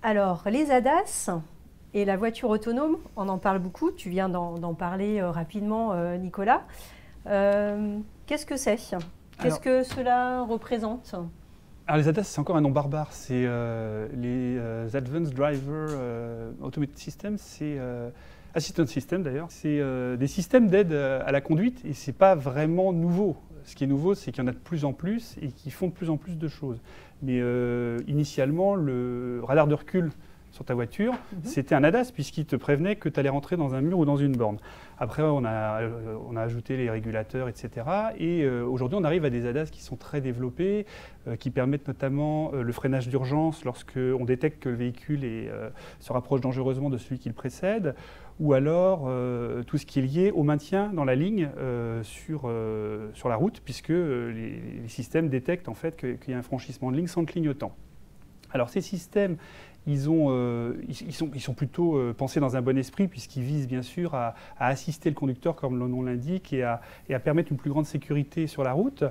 Alors, les ADAS et la voiture autonome, on en parle beaucoup. Tu viens d'en parler rapidement, Nicolas. Qu'est-ce que c'est? Qu'est-ce que cela représente? Alors les ADAS, c'est encore un nom barbare. C'est les Advanced Driver Automated Systems, c'est Assistant System d'ailleurs. C'est des systèmes d'aide à la conduite et c'est pas vraiment nouveau. Ce qui est nouveau, c'est qu'il y en a de plus en plus et qui font de plus en plus de choses. Mais initialement, le radar de recul sur ta voiture, c'était un ADAS puisqu'il te prévenait que tu allais rentrer dans un mur ou dans une borne. Après, on a ajouté les régulateurs, etc. Et aujourd'hui, on arrive à des ADAS qui sont très développés, qui permettent notamment le freinage d'urgence lorsqu'on détecte que le véhicule se rapproche dangereusement de celui qui le précède, ou alors tout ce qui est lié au maintien dans la ligne sur la route, puisque les systèmes détectent en fait qu'il y a un franchissement de ligne sans clignotant. Alors ces systèmes, ils sont plutôt pensés dans un bon esprit puisqu'ils visent bien sûr à assister le conducteur comme le nom l'indique et à permettre une plus grande sécurité sur la route.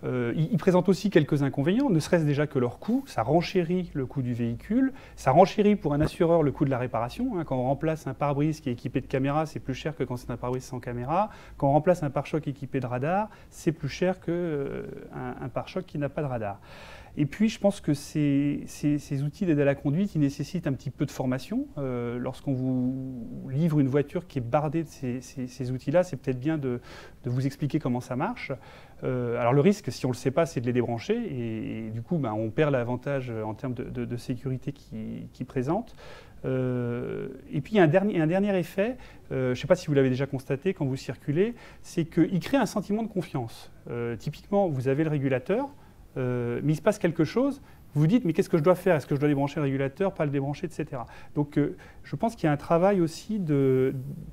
Ils présentent aussi quelques inconvénients, ne serait-ce déjà que leur coût, ça renchérit le coût du véhicule, ça renchérit pour un assureur le coût de la réparation. Quand on remplace un pare-brise qui est équipé de caméras, c'est plus cher que quand c'est un pare-brise sans caméra. Quand on remplace un pare-choc équipé de radar, c'est plus cher qu'un pare-choc qui n'a pas de radar. Et puis, je pense que ces outils d'aide à la conduite, ils nécessitent un petit peu de formation. Lorsqu'on vous livre une voiture qui est bardée de ces outils-là, c'est peut-être bien de vous expliquer comment ça marche. Alors le risque, si on ne le sait pas, c'est de les débrancher. Et du coup, on perd l'avantage en termes de sécurité qu'ils présentent. Et puis, il y a un dernier effet, je ne sais pas si vous l'avez déjà constaté quand vous circulez, c'est qu'il crée un sentiment de confiance. Typiquement, vous avez le régulateur, mais il se passe quelque chose, vous vous dites mais qu'est-ce que je dois faire? Est-ce que je dois débrancher le régulateur, pas le débrancher, etc. Donc je pense qu'il y a un travail aussi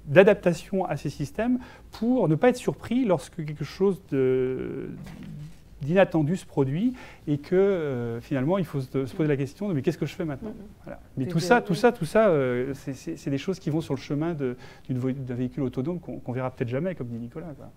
d'adaptation à ces systèmes pour ne pas être surpris lorsque quelque chose d'inattendu se produit et que finalement il faut se poser la question de mais qu'est-ce que je fais maintenant? Voilà. Mais tout ça, c'est des choses qui vont sur le chemin d'un véhicule autonome qu'on verra peut-être jamais, comme dit Nicolas, quoi.